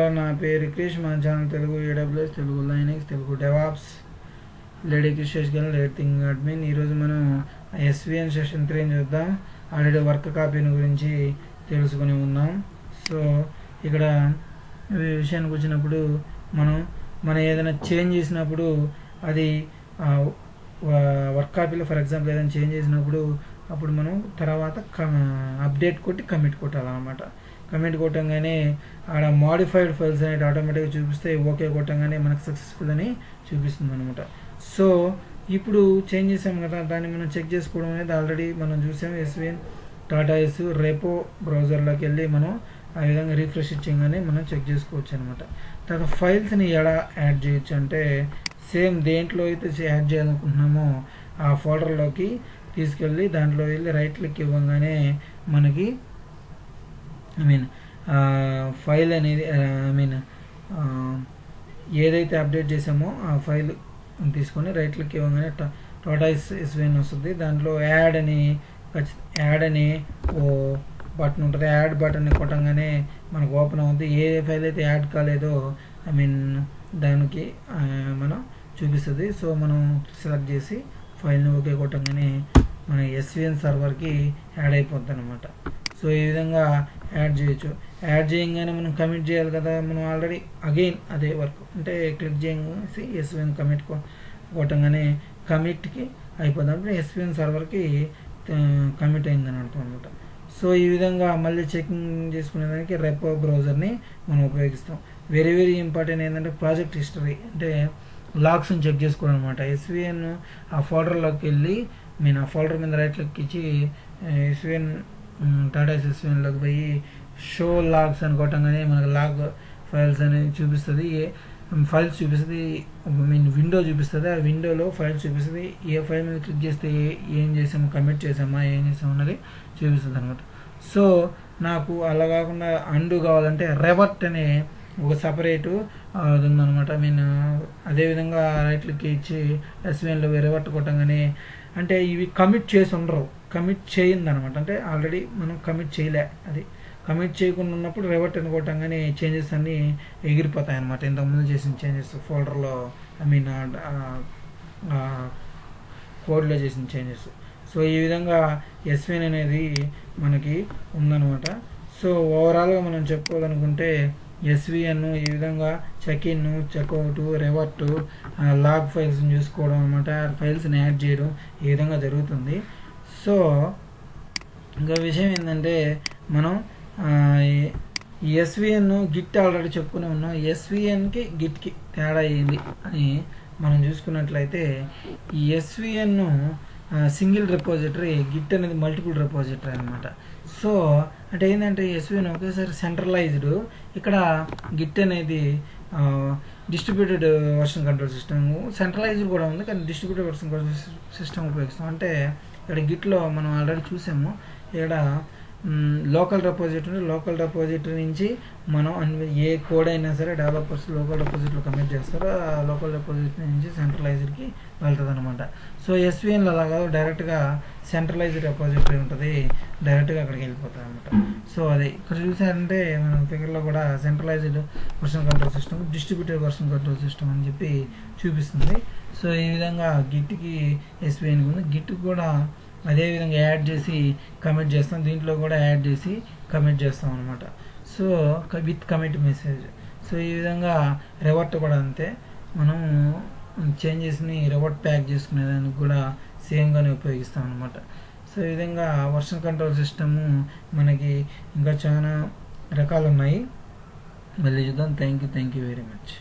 నా పేరు క్రిష్, మన channel Telugu AWS, Telugu Linux, Telugu DevOps, లేడీకి శేషగల్ రేటింగ్ అడ్మిన్. ఈరోజు మనం SVN సెషన్ 3 చూద్దాం. ఆల్రెడీ వర్క్ కాపీని గురించి తెలుసుకుని ఉన్నాం. సో ఇక్కడ విషయానికి వచ్చినప్పుడు మనం ఏదైనా చేంజ్ చేసినప్పుడు అది వర్క్ కాపీలో ఫర్ ఎగ్జాంపుల్ ఏదైనా చేంజ్ చేసినప్పుడు అప్పుడు మనం తర్వాత అప్డేట్ కొట్టి కమిట్ కొట్టాలన్నమాట. కమిట్ కొట్టంగానే ఆడ మోడిఫైడ్ ఫైల్స్ అనేది ఆటోమేటిక్గా చూపిస్తే ఓకే కొట్టంగానే మనకు సక్సెస్ఫుల్ అని చూపిస్తుంది అనమాట. సో ఇప్పుడు చేంజ్ చేసాం కదా, దాన్ని మనం చెక్ చేసుకోవడం అనేది ఆల్రెడీ మనం చూసాం. SVN టాటాయిస్ రేపో బ్రౌజర్లోకి వెళ్ళి మనం ఆ విధంగా రిఫ్రెష్ ఇచ్చేగానే మనం చెక్ చేసుకోవచ్చు అనమాట. తర్వాత ఫైల్స్ని ఎలా యాడ్ చేయొచ్చు అంటే సేమ్ దేంట్లో అయితే యాడ్ చేయాలనుకుంటున్నామో ఆ ఫోల్డర్లోకి తీసుకెళ్ళి దాంట్లో వెళ్ళి రైట్ క్లిక్ ఇవ్వగానే మనకి ఫైల్ అనేది ఏదైతే అప్డేట్ చేసామో ఆ ఫైల్ తీసుకొని రైట్ క్లిక్ ఇవ్వగానే టాటాయిస్ SVN వస్తుంది. దాంట్లో యాడ్ అని ఓ బటన్ ఉంటుంది. యాడ్ బటన్ని కొట్టంగానే మనకు ఓపెన్ అవుతుంది. ఏ ఫైల్ అయితే యాడ్ కాలేదో దానికి మనం చూపిస్తుంది. సో మనం సెలెక్ట్ చేసి ఫైల్ని ఓకే కొట్టంగానే మన SVN సర్వర్కి యాడ్ అయిపోద్ది అనమాట. సో ఈ విధంగా యాడ్ చేయొచ్చు. యాడ్ చేయగానే మనం కమిట్ చేయాలి కదా, మనం ఆల్రెడీ అగైన్ అదే వర్క్ అంటే క్లిక్ చేసి SVN కమిట్ కొట్టంగానే కమిట్కి అయిపోతుంది. అంటే SVN సర్వర్కి కమిట్ అయిందని అర్థం అనమాట. సో ఈ విధంగా మళ్ళీ చెకింగ్ చేసుకునేదానికి రెపో బ్రౌజర్ని మనం ఉపయోగిస్తాం. వెరీ వెరీ ఇంపార్టెంట్ ఏంటంటే ప్రాజెక్ట్ హిస్టరీ అంటే లాగ్స్ని చెక్ చేసుకోవడం అనమాట. SVN ఆ ఫోల్డర్లోకి వెళ్ళి ఆ ఫోల్డర్ మీద రైట్ క్లిక్ ఇచ్చి SVN టాటాయిస్ SVNలోకి పోయి షో లాగ్స్ అని కొట్టంగానే మనకు లాగ్ ఫైల్స్ అనేది చూపిస్తుంది. ఫైల్స్ చూపిస్తుంది, విండో చూపిస్తుంది. ఆ విండోలో ఫైల్స్ చూపిస్తుంది. ఏ ఫైల్ మీద క్లిక్ చేస్తే ఏం చేసాము, కమిట్ చేసామా, ఏం చేసాము అన్నది చూపిస్తుంది అనమాట. సో నాకు అలా కాకుండా అండు కావాలంటే రెవర్ట్ అనే ఒక సపరేటు అది ఉందన్నమాట. అదేవిధంగా రైట్ క్లిక్ ఇచ్చి SVNలో రెవర్ట్ కొట్టంగానే అంటే ఇవి కమిట్ చేసి ఉండరు, కమిట్ చేయింది అనమాట. అంటే ఆల్రెడీ మనం కమిట్ చేయలే, అది కమిట్ చేయకుండా ఉన్నప్పుడు రెవర్ట్ అని కొట్టంగానే చేంజెస్ అన్నీ ఎగిరిపోతాయి అనమాట. ఇంతకుముందు చేసిన చేంజెస్ ఫోల్డర్లో కోడ్లో చేసిన చేంజెస్. సో ఈ విధంగా SVN అనేది మనకి ఉందన్నమాట. సో ఓవరాల్గా మనం చెప్పుకోవాలనుకుంటే SVN ఈ విధంగా చెక్ఇన్, చెక్అవుట్, రెవర్ట్, లాగ్ ఫైల్స్ని చూసుకోవడం అనమాట. ఫైల్స్ని యాడ్ చేయడం ఈ విధంగా జరుగుతుంది. సో ఇంకా విషయం ఏంటంటే మనం ఈ SVN గిట్ ఆల్రెడీ చెప్పుకునే ఉన్నాం. SVNకి గిట్కి తేడా అయ్యింది అని మనం చూసుకున్నట్లయితే ఈ SVN సింగిల్ రిపోజిటరీ, గిట్ అనేది మల్టిపుల్ రిపోజిటరీ అనమాట. సో అంటే ఏంటంటే SVN ఒకేసారి సెంట్రలైజ్డ్, ఇక్కడ గిట్ అనేది distributed version control system. Centralised కూడా ఉంది కానీ డిస్ట్రిబ్యూటెడ్ వర్షన్ కంట్రోల్ సిస్టమ్ ఉపయోగిస్తాం. అంటే ఇక్కడ గిట్లో మనం ఆల్రెడీ చూసాము, ఇక్కడ లోకల్ రెపోజిటరీ నుంచి మనం ఏ కోడ్ అయినా సరే డెవలపర్స్ లోకల్ రెపోజిటరీలో కమిట్ చేస్తారో ఆ లోకల్ రెపోజిటరీ నుంచి సెంట్రలైజ్డ్కి వెళ్తుంది అనమాట. సో SVNలో అలా కాదు, డైరెక్ట్గా సెంట్రలైజ్డ్ రెపోజిటరీ ఉంటుంది, డైరెక్ట్గా అక్కడికి వెళ్ళిపోతుంది అనమాట. సో అది ఇక్కడ చూసారంటే మనం ఫిగర్లో కూడా centralised version control system, distributed version control system అని చెప్పి చూపిస్తుంది. సో ఈ విధంగా గిట్కి SVNకి ఉంది. గిట్ కూడా అదేవిధంగా యాడ్ చేసి కమిట్ చేస్తాం, దీంట్లో కూడా యాడ్ చేసి కమిట్ చేస్తాం అనమాట. So with commit message. So ఈ విధంగా రెవర్ట్ కూడా అంతే, మనం చేంజెస్ని రెవర్ట్ ప్యాక్ చేసుకునేదానికి కూడా సేమ్గానే ఉపయోగిస్తాం అనమాట. సో ఈ విధంగా వర్షన్ కంట్రోల్ సిస్టము మనకి ఇంకా చాలా రకాలు ఉన్నాయి. మళ్ళీ చూద్దాం. Thank you very much.